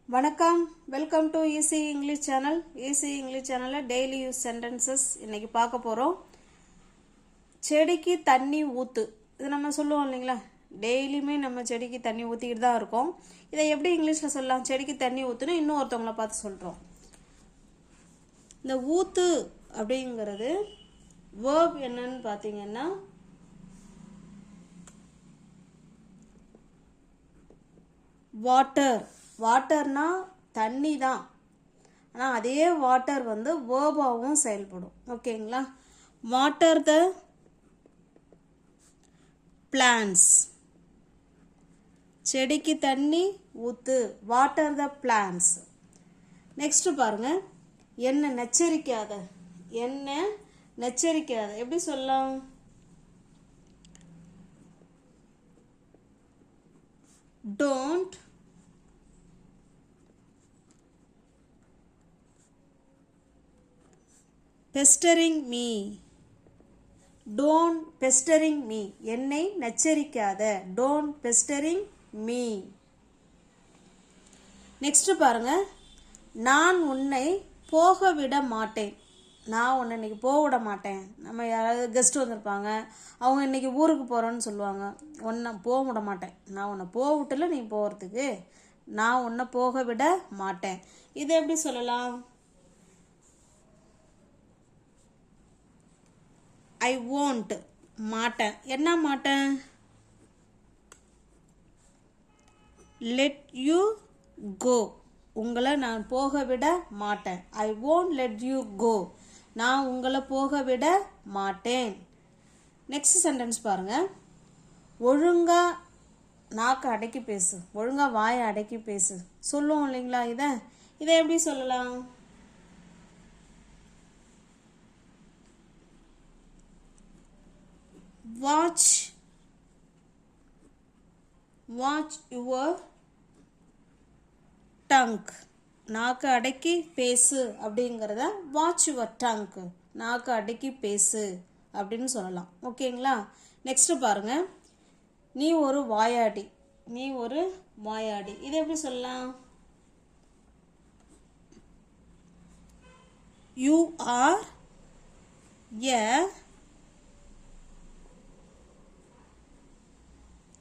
வணக்கம், welcome to easy English channel. Easy English சேனலில் daily use sentences இன்றைக்கி பார்க்க போகிறோம். செடிக்கு தண்ணி ஊற்று, இது நம்ம சொல்லுவோம் இல்லைங்களா, டெய்லியுமே நம்ம செடிக்கு தண்ணி ஊற்றிக்கிட்டு தான் இருக்கோம். இதை எப்படி இங்கிலீஷில் சொல்லலாம்? செடிக்கு தண்ணி ஊற்றுன்னு இன்னும் ஒருத்தவங்களை பார்த்து சொல்கிறோம். இந்த ஊற்று அப்படிங்கிறது வேர்ப் என்னன்னு பார்த்தீங்கன்னா வாட்டர். வாட்டர்னா தண்ணி தான், ஆனால் அதே வாட்டர் வேர்பாகவும் செயல்படும். ஓகேங்களா? வாட்டர் த பிளான்ஸ், செடிக்கு தண்ணி ஊத்து, வாட்டர் த பிளான்ஸ். நெக்ஸ்ட் பாருங்க, என்ன நச்சரிக்காத, என்ன நச்சரிக்காத எப்படி சொல்லலாம்? Don't pestering me, don't pestering me, என்னை நச்சரிக்காத, don't pestering me. நெக்ஸ்ட் பாருங்க, நான் உன்னை போக விட மாட்டேன். நான் உன்னை இன்னைக்கு போக விட மாட்டேன். நம்ம யாராவது கெஸ்ட் வந்திருப்பாங்க, அவங்க இன்னைக்கு ஊருக்கு போகிறோன்னு சொல்லுவாங்க, உன்னை போக விட மாட்டேன். நான் உன்னை போக விட்டுல நீ போகிறதுக்கு, நான் உன்னை போக விட மாட்டேன். இதை எப்படி சொல்லலாம்? ஐ won't, மாட்டேன். என்ன மாட்டேன்? லெட் யூ கோ, உங்களை நான் போக விட மாட்டேன். ஐ won't let you go, நான் உங்களை போக விட மாட்டேன். நெக்ஸ்ட் சென்டென்ஸ் பாருங்க, ஒழுங்கா நாக்கு அடக்கி பேசு, ஒழுங்கா வாயை அடக்கி பேசு சொல்லுவோம் இல்லைங்களா? இதை எப்படி சொல்லலாம்? watch your tongue, நாக்கு அடக்கி பேசு அப்படிங்கிறத வாட்ச் யுவர் டங்க், நாக்கு அடக்கி பேசு அப்படின்னு சொல்லலாம். ஓகேங்களா? நெக்ஸ்ட் பாருங்க, நீ ஒரு வாயாடி, நீ ஒரு வாயாடி. இது எப்படி சொல்லலாம்? You are a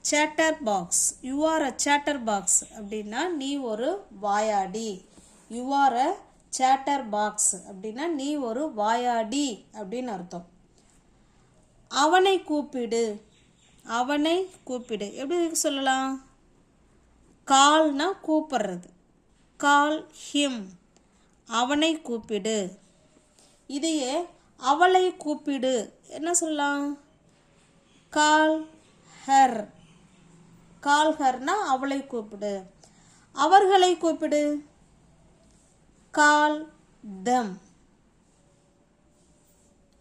chatter box, you are a chatter box அப்படின்னா நீ ஒரு வாயாடி. You are a chatter box அப்படின்னா நீ ஒரு வாயாடி அப்படின்னு அர்த்தம். அவனை கூப்பிடு, அவனை கூப்பிடு எப்படி சொல்லலாம்? கால்னா கூப்பிடுறது, கால் ஹிம், அவனை கூப்பிடு. இதையே அவளை கூப்பிடு என்ன சொல்லலாம்? கால் ஹர், கால் ஹர்னா அவளை கூப்பிடு. அவர்களை கூப்பிடு, கால் தம்.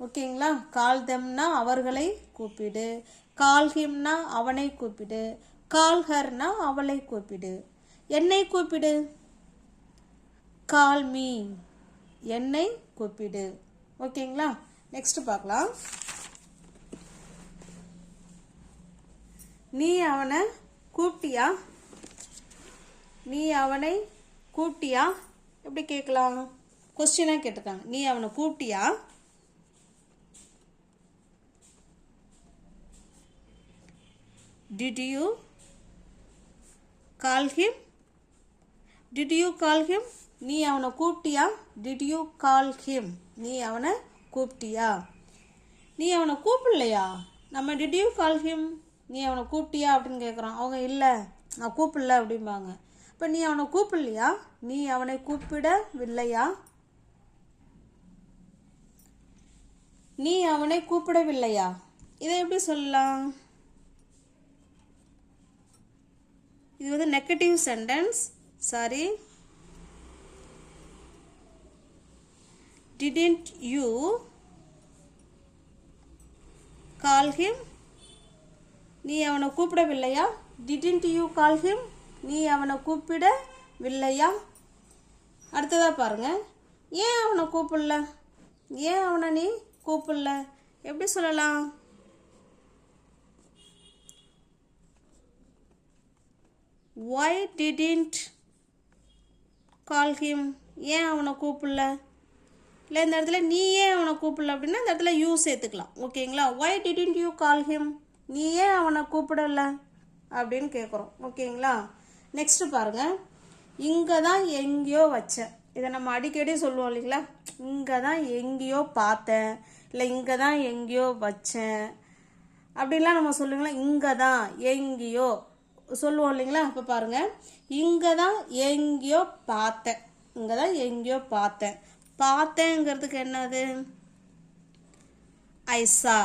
ஓகேங்களா? கால் தம்னா அவர்களை கூப்பிடு, கால் ஹிம்னா அவனை கூப்பிடு, கால் ஹர்னா அவளை கூப்பிடு. என்னை கூப்பிடு, கால் மீ, என்னை கூப்பிடு. ஓகேங்களா? நெக்ஸ்ட் பார்க்கலாம். நீ அவனை கூப்பிட்டியா, நீ அவனை கூப்பிட்டியா எப்படி கேட்கலாம்? கொஸ்டினாக கேட்டிருக்காங்க. நீ அவனை கூப்பிட்டியா? Did you call him? Did you call him? நீ அவனை கூப்பிட்டியா? Did you call him? நீ அவனை கூப்பிட்டியா? நீ அவனை கூப்பிடலையா? நம்ம did you call him, நீ அவனை கூப்பிட்டியா அப்படின்னு கேட்குறோம். அவங்க இல்லை நான் கூப்பிடல அப்படிம்பாங்க. இப்போ நீ அவனை கூப்பிடலையா, நீ அவனை கூப்பிடவில்லையா, நீ அவனை கூப்பிடவில்லையா. இதை எப்படி சொல்லலாம்? இது negative sentence. Sorry, didn't you call him? நீ அவனை கூப்பிடவில்லையா? didn't you call him? நீ அவனை கூப்பிடவில்லையா. அடுத்ததா பாருங்க, ஏன் அவனை கூப்பிடல, ஏன் அவனை நீ கூப்பிடல எப்படி சொல்லலாம்? Why didn't கால் ஹிம், ஏன் அவனை கூப்பிடல, இல்லை இந்த இடத்துல நீ ஏன் அவனை கூப்பிடல அப்படின்னா இந்த இடத்துல யூ சேர்த்துக்கலாம். ஓகேங்களா? why didn't you call him, நீ ஏன் அவனை கூப்பிடல அப்படின்னு கேட்குறோம். ஓகேங்களா? நெக்ஸ்ட் பாருங்க, இங்கே தான் எங்கேயோ வச்சேன். இதை நம்ம அடிக்கடி சொல்லுவோம் இல்லைங்களா, இங்கே தான் எங்கேயோ பார்த்தேன், இல்லை இங்கே தான் எங்கேயோ வச்சேன் அப்படின்லாம் நம்ம சொல்லுங்களா. இங்கே தான் எங்கேயோ சொல்லுவோம் இல்லைங்களா. இப்போ பாருங்கள், இங்கே தான் எங்கேயோ பார்த்தேன், இங்கே தான் எங்கேயோ பார்த்தேன். பார்த்தேங்கிறதுக்கு என்னது, ஐசா,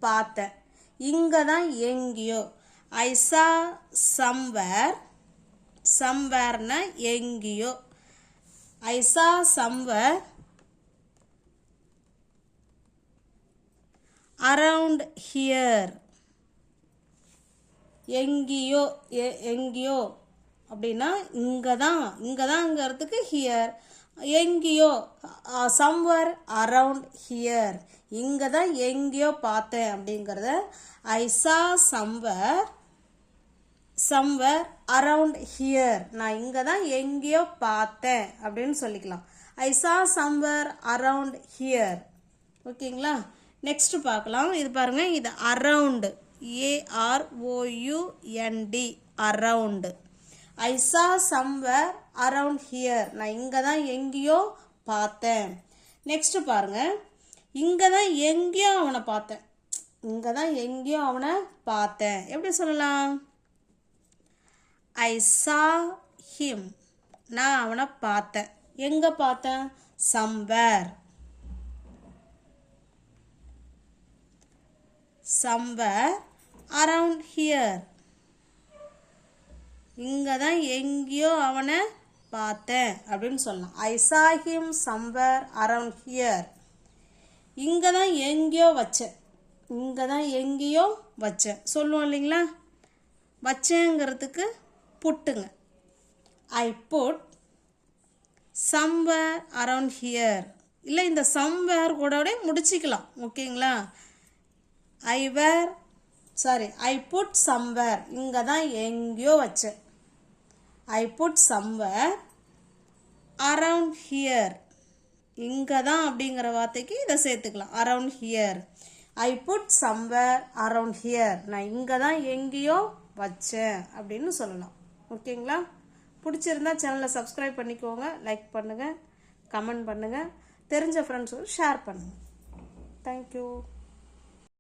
பார்த்தேன். இங்கே தான் எங்கேயோ, ஐசா சம்வேர், சம்வேர்னா எங்கேயோ, ஐசா சம்வேர் அரவுண்ட் ஹியர், எங்கேயோ எங்கேயோ அப்படின்னா இங்கே தான்ங்கிறதுக்கு ஹியர், எங்கேயோ சம்வேர் அரவுண்ட் ஹியர், இங்கே தான் எங்கேயோ பார்த்தேன் அப்படிங்கிறத ஐசா சம்வேர் அரவுண்ட் ஹியர், நான் இங்கே தான் எங்கேயோ பார்த்தேன் அப்படின்னு சொல்லிக்கலாம். ஐசா சம்வேர் அரவுண்ட் ஹியர். ஓகேங்களா? நெக்ஸ்ட் பார்க்கலாம். இது பாருங்க, இது அரவுண்டு, AROUND, அரவுண்டு. ஐசா சம்வேர் அரவுண்ட் ஹியர், நான் இங்கே தான் எங்கேயோ பார்த்தேன். நெக்ஸ்ட் பாருங்க, இங்கே தான் எங்கேயோ அவனை பார்த்தேன், இங்கே தான் எங்கேயோ அவனை பார்த்தேன். எப்படி சொல்லலாம், ஐ சா ஹிம், நான் அவனை பார்த்தேன். எங்கே பார்த்தேன், சம்வேர், சம்வேர் அரவுண்ட் ஹியர், இங்கே தான் எங்கேயோ அவனை பார்த்தேன் அப்படின்னு சொல்லலாம். ஐ சா ஹிம் சம்வேர் அரவுண்ட் ஹியர், இங்கே தான் எங்கேயோ வச்சேன், இங்கே தான் எங்கேயோ வச்சேன் சொல்லுவோம் இல்லைங்களா. வச்சேங்கிறதுக்கு புட்டுங்க, I put somewhere around here, இல்லை இந்த சம்வேர் கூட முடிச்சிக்கலாம். ஓகேங்களா? ஐ புட் சம்வேர், இங்கே தான் எங்கேயோ வச்சேன். I put somewhere around here, இங்கே தான் அப்படிங்கிற வார்த்தைக்கு இதை சேர்த்துக்கலாம், around here. I put somewhere around here, நான் இங்கே தான் எங்கேயோ வச்சேன் அப்படின்னு சொல்லலாம். ஓகேங்களா? பிடிச்சிருந்தா சேனலை சப்ஸ்கிரைப் பண்ணிக்கோங்க, லைக் பண்ணுங்கள், கமெண்ட் பண்ணுங்கள், தெரிஞ்ச ஃப்ரெண்ட்ஸுக்கு ஷேர் பண்ணுங்கள். தேங்க்யூ.